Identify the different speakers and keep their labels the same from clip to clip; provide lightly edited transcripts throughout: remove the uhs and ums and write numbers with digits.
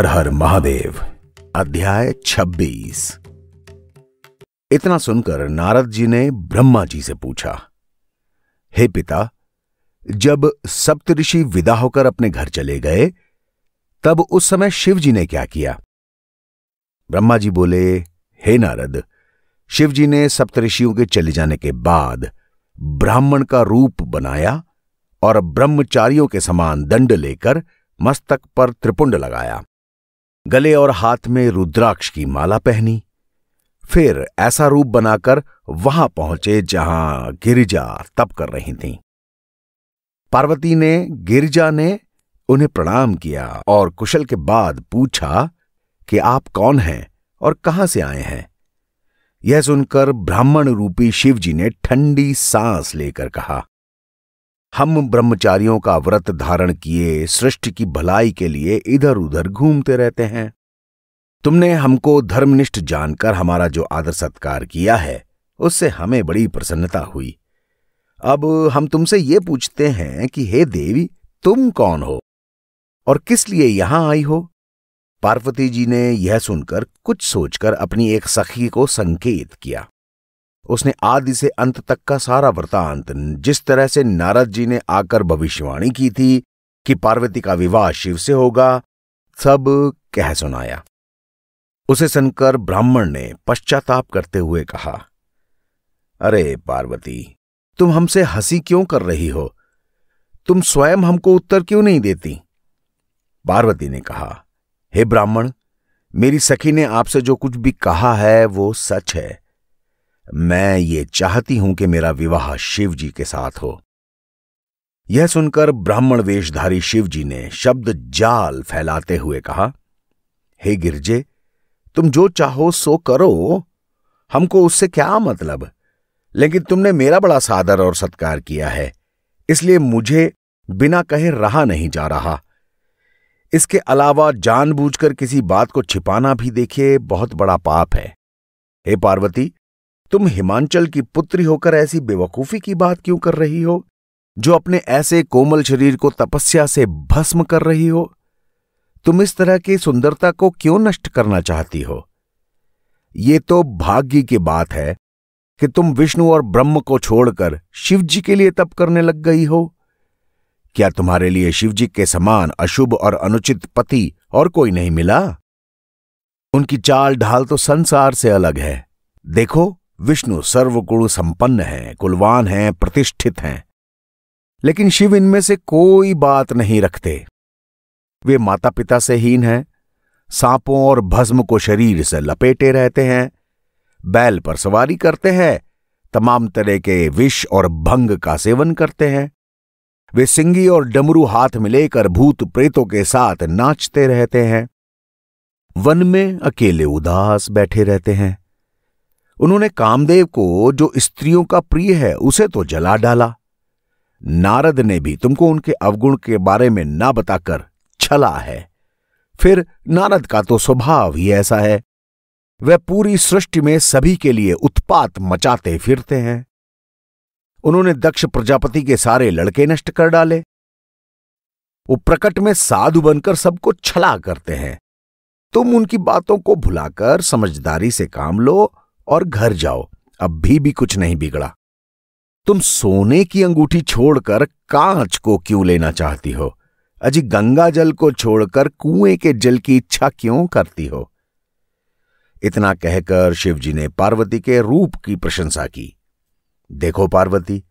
Speaker 1: हर हर महादेव। अध्याय 26। इतना सुनकर नारद जी ने ब्रह्मा जी से पूछा, हे पिता, जब सप्तऋषि विदा होकर अपने घर चले गए तब उस समय शिव जी ने क्या किया? ब्रह्मा जी बोले, हे नारद, शिव जी ने सप्तऋषियों के चले जाने के बाद ब्राह्मण का रूप बनाया और ब्रह्मचारियों के समान दंड लेकर मस्तक पर त्रिपुंड लगाया, गले और हाथ में रुद्राक्ष की माला पहनी। फिर ऐसा रूप बनाकर वहां पहुंचे जहां गिरिजा तप कर रही थीं। पार्वती ने गिरिजा ने उन्हें प्रणाम किया और कुशल के बाद पूछा कि आप कौन हैं और कहां से आए हैं? यह सुनकर ब्राह्मण रूपी शिव जी ने ठंडी सांस लेकर कहा, हम ब्रह्मचारियों का व्रत धारण किए सृष्टि की भलाई के लिए इधर उधर घूमते रहते हैं। तुमने हमको धर्मनिष्ठ जानकर हमारा जो आदर सत्कार किया है उससे हमें बड़ी प्रसन्नता हुई। अब हम तुमसे ये पूछते हैं कि हे देवी, तुम कौन हो और किस लिए यहां आई हो? पार्वती जी ने यह सुनकर कुछ सोचकर अपनी एक सखी को संकेत किया। उसने आदि से अंत तक का सारा वृतांत, जिस तरह से नारद जी ने आकर भविष्यवाणी की थी कि पार्वती का विवाह शिव से होगा, सब कह सुनाया। उसे सुनकर ब्राह्मण ने पश्चाताप करते हुए कहा, अरे पार्वती, तुम हमसे हंसी क्यों कर रही हो? तुम स्वयं हमको उत्तर क्यों नहीं देती? पार्वती ने कहा, हे ब्राह्मण, मेरी सखी ने आपसे जो कुछ भी कहा है वो सच है। मैं ये चाहती हूं कि मेरा विवाह शिव जी के साथ हो। यह सुनकर ब्राह्मण वेशधारी शिव जी ने शब्द जाल फैलाते हुए कहा, हे गिरजे, तुम जो चाहो सो करो, हमको उससे क्या मतलब, लेकिन तुमने मेरा बड़ा सादर और सत्कार किया है, इसलिए मुझे बिना कहे रहा नहीं जा रहा। इसके अलावा जानबूझकर किसी बात को छिपाना भी देखिए बहुत बड़ा पाप है। हे पार्वती, तुम हिमांचल की पुत्री होकर ऐसी बेवकूफी की बात क्यों कर रही हो, जो अपने ऐसे कोमल शरीर को तपस्या से भस्म कर रही हो? तुम इस तरह की सुंदरता को क्यों नष्ट करना चाहती हो? ये तो भाग्य की बात है कि तुम विष्णु और ब्रह्म को छोड़कर शिव जी के लिए तप करने लग गई हो। क्या तुम्हारे लिए शिव जी के समान अशुभ और अनुचित पति और कोई नहीं मिला? उनकी चाल ढाल तो संसार से अलग है। देखो, विष्णु सर्वगुण संपन्न हैं, कुलवान हैं, प्रतिष्ठित हैं, लेकिन शिव इनमें से कोई बात नहीं रखते। वे माता पिता से हीन हैं, सांपों और भस्म को शरीर से लपेटे रहते हैं, बैल पर सवारी करते हैं, तमाम तरह के विष और भंग का सेवन करते हैं। वे सिंगी और डमरू हाथ में लेकर भूत प्रेतों के साथ नाचते रहते हैं, वन में अकेले उदास बैठे रहते हैं। उन्होंने कामदेव को, जो स्त्रियों का प्रिय है, उसे तो जला डाला। नारद ने भी तुमको उनके अवगुण के बारे में ना बताकर छला है। फिर नारद का तो स्वभाव ही ऐसा है, वह पूरी सृष्टि में सभी के लिए उत्पात मचाते फिरते हैं। उन्होंने दक्ष प्रजापति के सारे लड़के नष्ट कर डाले। वो प्रकट में साधु बनकर सबको छला करते हैं। तुम उनकी बातों को भुलाकर समझदारी से काम लो और घर जाओ, अब भी कुछ नहीं बिगड़ा। तुम सोने की अंगूठी छोड़कर कांच को क्यों लेना चाहती हो? अजी गंगा जल को छोड़कर कुएं के जल की इच्छा क्यों करती हो? इतना कहकर शिवजी ने पार्वती के रूप की प्रशंसा की। देखो पार्वती,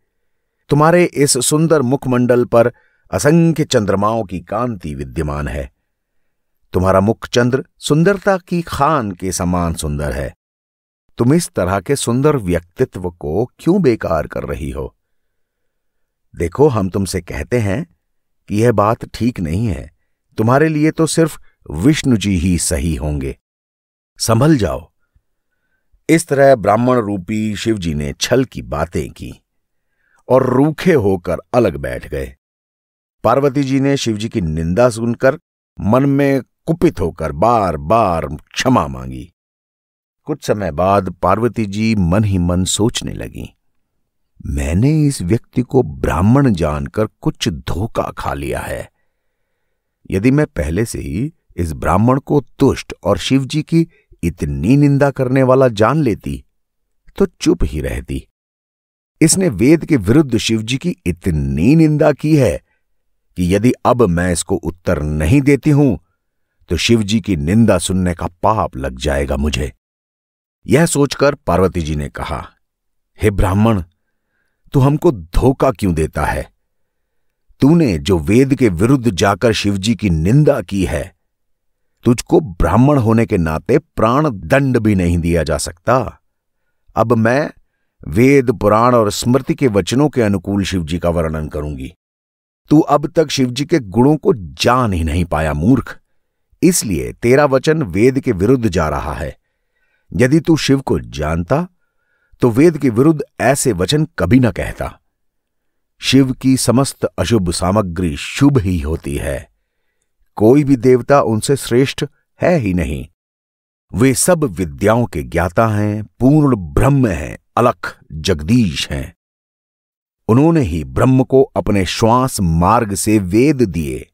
Speaker 1: तुम्हारे इस सुंदर मुखमंडल पर असंख्य चंद्रमाओं की कांति विद्यमान है। तुम्हारा मुख चंद्र सुंदरता की खान के समान सुंदर है। तुम इस तरह के सुंदर व्यक्तित्व को क्यों बेकार कर रही हो? देखो, हम तुमसे कहते हैं कि यह बात ठीक नहीं है। तुम्हारे लिए तो सिर्फ विष्णु जी ही सही होंगे। संभल जाओ। इस तरह ब्राह्मण रूपी शिव जी ने छल की बातें की और रूखे होकर अलग बैठ गए। पार्वती जी ने शिव जी की निंदा सुनकर मन में कुपित होकर बार बार क्षमा मांगी। कुछ समय बाद पार्वती जी मन ही मन सोचने लगी, मैंने इस व्यक्ति को ब्राह्मण जानकर कुछ धोखा खा लिया है। यदि मैं पहले से ही इस ब्राह्मण को दुष्ट और शिवजी की इतनी निंदा करने वाला जान लेती तो चुप ही रहती। इसने वेद के विरुद्ध शिवजी की इतनी निंदा की है कि यदि अब मैं इसको उत्तर नहीं देती हूं तो शिवजी की निंदा सुनने का पाप लग जाएगा मुझे। यह सोचकर पार्वती जी ने कहा, हे ब्राह्मण, तू हमको धोखा क्यों देता है? तूने जो वेद के विरुद्ध जाकर शिवजी की निंदा की है, तुझको ब्राह्मण होने के नाते प्राण दंड भी नहीं दिया जा सकता। अब मैं वेद, पुराण और स्मृति के वचनों के अनुकूल शिवजी का वर्णन करूंगी। तू अब तक शिवजी के गुणों को जान ही नहीं पाया मूर्ख, इसलिए तेरा वचन वेद के विरुद्ध जा रहा है। यदि तू शिव को जानता तो वेद के विरुद्ध ऐसे वचन कभी न कहता। शिव की समस्त अशुभ सामग्री शुभ ही होती है। कोई भी देवता उनसे श्रेष्ठ है ही नहीं। वे सब विद्याओं के ज्ञाता हैं, पूर्ण ब्रह्म हैं, अलख जगदीश हैं। उन्होंने ही ब्रह्म को अपने श्वास मार्ग से वेद दिए।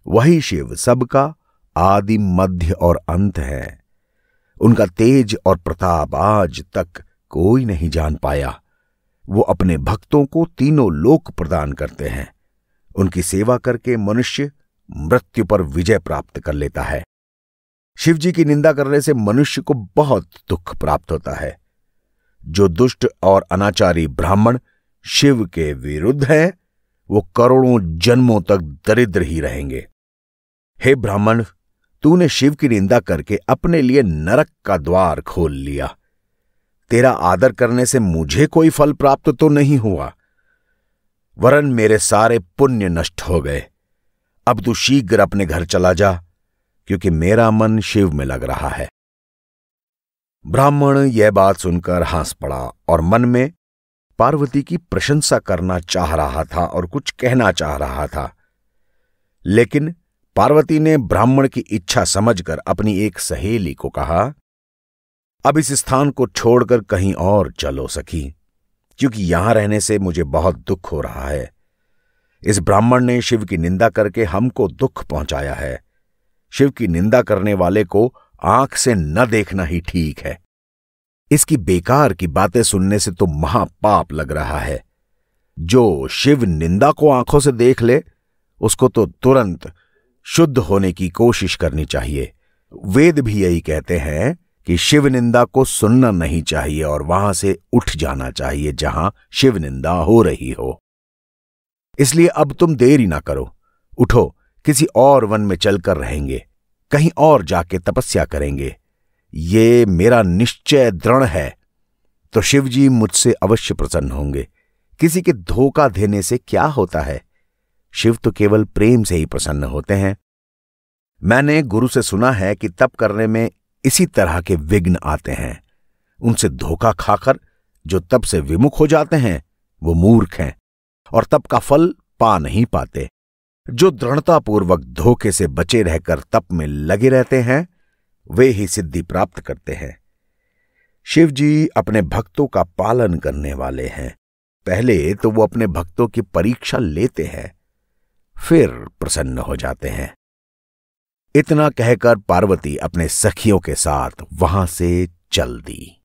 Speaker 1: वही शिव सबका आदि, मध्य और अंत है। उनका तेज और प्रताप आज तक कोई नहीं जान पाया। वो अपने भक्तों को तीनों लोक प्रदान करते हैं। उनकी सेवा करके मनुष्य मृत्यु पर विजय प्राप्त कर लेता है। शिवजी की निंदा करने से मनुष्य को बहुत दुख प्राप्त होता है। जो दुष्ट और अनाचारी ब्राह्मण शिव के विरुद्ध हैं, वो करोड़ों जन्मों तक दरिद्र ही रहेंगे। हे ब्राह्मण, तूने शिव की निंदा करके अपने लिए नरक का द्वार खोल लिया। तेरा आदर करने से मुझे कोई फल प्राप्त तो नहीं हुआ, वरन मेरे सारे पुण्य नष्ट हो गए। अब तू शीघ्र अपने घर चला जा, क्योंकि मेरा मन शिव में लग रहा है। ब्राह्मण यह बात सुनकर हंस पड़ा और मन में पार्वती की प्रशंसा करना चाह रहा था और कुछ कहना चाह रहा था। लेकिन पार्वती ने ब्राह्मण की इच्छा समझकर अपनी एक सहेली को कहा, अब इस स्थान को छोड़कर कहीं और चलो सखी, क्योंकि यहां रहने से मुझे बहुत दुख हो रहा है। इस ब्राह्मण ने शिव की निंदा करके हमको दुख पहुंचाया है। शिव की निंदा करने वाले को आंख से न देखना ही ठीक है। इसकी बेकार की बातें सुनने से तो महापाप लग रहा है। जो शिव निंदा को आंखों से देख ले, उसको तो तुरंत शुद्ध होने की कोशिश करनी चाहिए। वेद भी यही कहते हैं कि शिव निंदा को सुनना नहीं चाहिए और वहां से उठ जाना चाहिए जहां शिव निंदा हो रही हो। इसलिए अब तुम देरी ना करो, उठो, किसी और वन में चलकर रहेंगे, कहीं और जाके तपस्या करेंगे। ये मेरा निश्चय दृढ़ है, तो शिवजी मुझसे अवश्य प्रसन्न होंगे। किसी के धोखा देने से क्या होता है? शिव तो केवल प्रेम से ही प्रसन्न होते हैं। मैंने गुरु से सुना है कि तप करने में इसी तरह के विघ्न आते हैं। उनसे धोखा खाकर जो तप से विमुख हो जाते हैं वो मूर्ख हैं और तप का फल पा नहीं पाते। जो दृढ़तापूर्वक धोखे से बचे रहकर तप में लगे रहते हैं वे ही सिद्धि प्राप्त करते हैं। शिवजी अपने भक्तों का पालन करने वाले हैं। पहले तो वो अपने भक्तों की परीक्षा लेते हैं, फिर प्रसन्न हो जाते हैं। इतना कहकर पार्वती अपने सखियों के साथ वहां से चल दी।